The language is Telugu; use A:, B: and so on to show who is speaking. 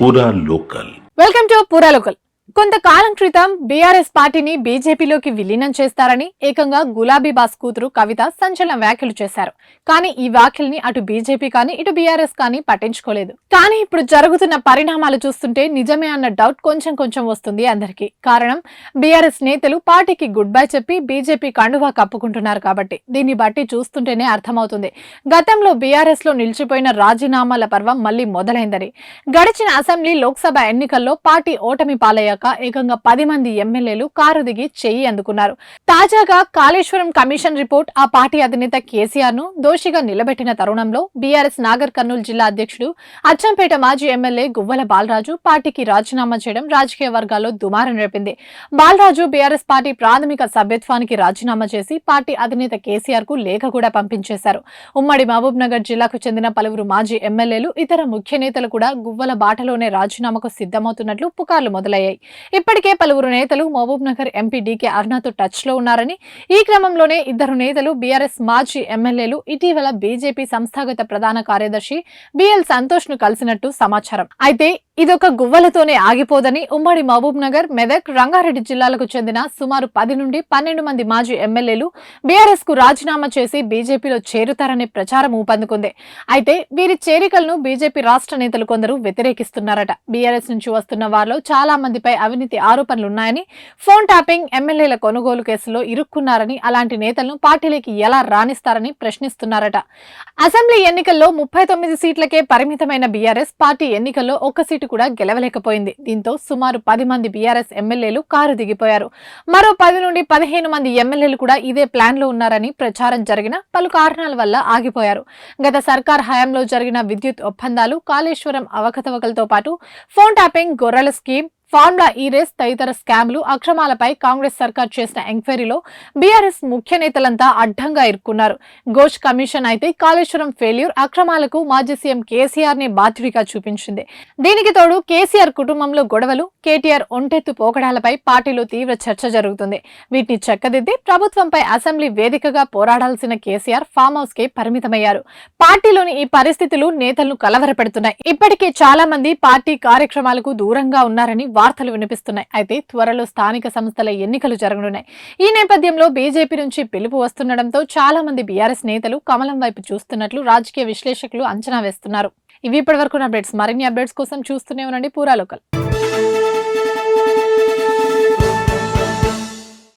A: పూరా లోకల్.
B: వెల్కమ్ టు పూరా లోకల్. కొంతకాలం క్రితం బీఆర్ఎస్ పార్టీని బీజేపీలోకి విలీనం చేస్తారని ఏకంగా గులాబీ బాస్ కూతురు కవిత సంచలన వ్యాఖ్యలు చేశారు. కానీ ఈ వ్యాఖ్యల్ని అటు బీజేపీ కానీ ఇటు బీఆర్ఎస్ కానీ పట్టించుకోలేదు. కానీ ఇప్పుడు జరుగుతున్న పరిణామాలు చూస్తుంటే నిజమే అన్న డౌట్ కొంచెం వస్తుంది అందరికీ. కారణం బీఆర్ఎస్ నేతలు పార్టీకి గుడ్ బై చెప్పి బీజేపీ కండువా కప్పుకుంటున్నారు కాబట్టి. దీన్ని బట్టి చూస్తుంటేనే అర్థమవుతుంది గతంలో బీఆర్ఎస్ లో నిలిచిపోయిన రాజీనామాల పర్వం మళ్లీ మొదలైందని. గడిచిన అసెంబ్లీ లోక్సభ ఎన్నికల్లో పార్టీ ఓటమి పాలయ్యాక ఏకంగా 10 మంది ఎమ్మెల్యేలు కారు దిగి చెయ్యి అందుకున్నారు. తాజాగా కాళేశ్వరం కమిషన్ రిపోర్ట్ ఆ పార్టీ అధినేత కేసీఆర్ ను దోషిగా నిలబెట్టిన తరుణంలో బీఆర్ఎస్ నాగర్ కర్నూలు జిల్లా అధ్యక్షుడు అచ్చంపేట మాజీ ఎమ్మెల్యే గువ్వల బాలరాజు పార్టీకి రాజీనామా చేయడం రాజకీయ వర్గాల్లో దుమారం రేపింది. బాలరాజు బీఆర్ఎస్ పార్టీ ప్రాథమిక సభ్యత్వానికి రాజీనామా చేసి పార్టీ అధినేత కేసీఆర్ కు లేఖ కూడా పంపించేశారు. ఉమ్మడి మహబూబ్ నగర్ జిల్లాకు చెందిన పలువురు మాజీ ఎమ్మెల్యేలు ఇతర ముఖ్య నేతలు కూడా గువ్వల బాటలోనే రాజీనామాకు సిద్ధమవుతున్నట్లు పుకార్లు మొదలయ్యాయి. ఇప్పటికే పలువురు నేతలు మహబూబ్ నగర్ ఎంపీ డీకే అరుణతో టచ్ లో ఉన్నారని, ఈ క్రమంలోనే ఇద్దరు నేతలు బీఆర్ఎస్ మాజీ ఎమ్మెల్యేలు ఇటీవల బీజేపీ సంస్థాగత ప్రధాన కార్యదర్శి బిఎల్ సంతోష్ ను కలిసినట్టు సమాచారం. అయితే ఇదొక గువ్వలతోనే ఆగిపోదని ఉమ్మడి మహబూబ్ నగర్, మెదక్, రంగారెడ్డి జిల్లాలకు చెందిన సుమారు 10 నుండి 12 మంది మాజీ ఎమ్మెల్యేలు బీఆర్ఎస్ కు రాజీనామా చేసి బీజేపీలో చేరుతారనే ప్రచారం ఊపందుకుంది. అయితే వీరి చేరికలను బీజేపీ రాష్ట్ర నేతలు కొందరు వ్యతిరేకిస్తున్నారట. బీఆర్ఎస్ నుంచి వస్తున్న వారిలో చాలా మందిపై అవినీతి ఆరోపణలున్నాయని, ఫోన్ ట్యాపింగ్, ఎమ్మెల్యేల కొనుగోలు కేసులో ఇరుక్కున్నారని, అలాంటి నేతలను పార్టీలోకి ఎలా రాణిస్తారని ప్రశ్నిస్తున్నారట. అసెంబ్లీ ఎన్నికల్లో 39 సీట్లకే పరిమితమైన బీఆర్ఎస్ పార్టీ ఎన్నికల్లో ఒక్క సీటు కూడా గెలవలేకపోయింది. దీంతో సుమారు 10 మంది బీఆర్ఎస్ ఎమ్మెల్యేలు కారు దిగిపోయారు. మరో 10 నుండి 15 మంది ఎమ్మెల్యేలు కూడా ఇదే ప్లాన్ లో ఉన్నారని ప్రచారం జరిగిన పలు కారణాల వల్ల ఆగిపోయారు. గత సర్కార్ హయాంలో జరిగిన విద్యుత్ ఒప్పందాలు, కాళేశ్వరం అవకతవకలతో పాటు ఫోన్ ట్యాపింగ్, గొర్రెల స్కీమ్, ఫార్ములా ఈ రేస్ తదితర స్కామ్లు, అక్రమాలపై కాంగ్రెస్ సర్కార్ చేసిన ఎంక్వైరీలో బీఆర్ఎస్ ముఖ్య నేతలంతా అడ్డంగా ఇరుక్కున్నారు. ఘోష్ కమిషన్ అయితే కాళేశ్వరం ఫెయిల్యూర్, అక్రమాలకు మాజీ సీఎం కేసీఆర్ ని బాధ్యుడిగా చూపించింది. దీనికి తోడు కేసీఆర్ కుటుంబంలో గొడవలు, కేటీఆర్ ఒంటెత్తు పోకడాలపై పార్టీలో తీవ్ర చర్చ జరుగుతుంది. వీటిని చక్కదిద్ది ప్రభుత్వంపై అసెంబ్లీ వేదికగా పోరాడాల్సిన కేసీఆర్ ఫామ్ హౌస్ కే పరిమితమయ్యారు. పార్టీలోని ఈ పరిస్థితులు నేతలను కలవరపెడుతున్నాయి. ఇప్పటికే చాలా మంది పార్టీ కార్యక్రమాలకు దూరంగా ఉన్నారని వార్తలు వినిపిస్తున్నాయి. అయితే త్వరలో స్థానిక సంస్థల ఎన్నికలు జరగనున్నాయి. ఈ నేపథ్యంలో బీజేపీ నుంచి పిలుపు వస్తుండటంతో చాలా మంది బీఆర్ఎస్ నేతలు కమలం వైపు చూస్తున్నట్లు రాజకీయ విశ్లేషకులు అంచనా వేస్తున్నారు. ఇవి ఇప్పటివరకు అప్డేట్స్. మరిన్ని అప్డేట్స్ కోసం చూస్తూనే ఉండండి పూరా లోకల్.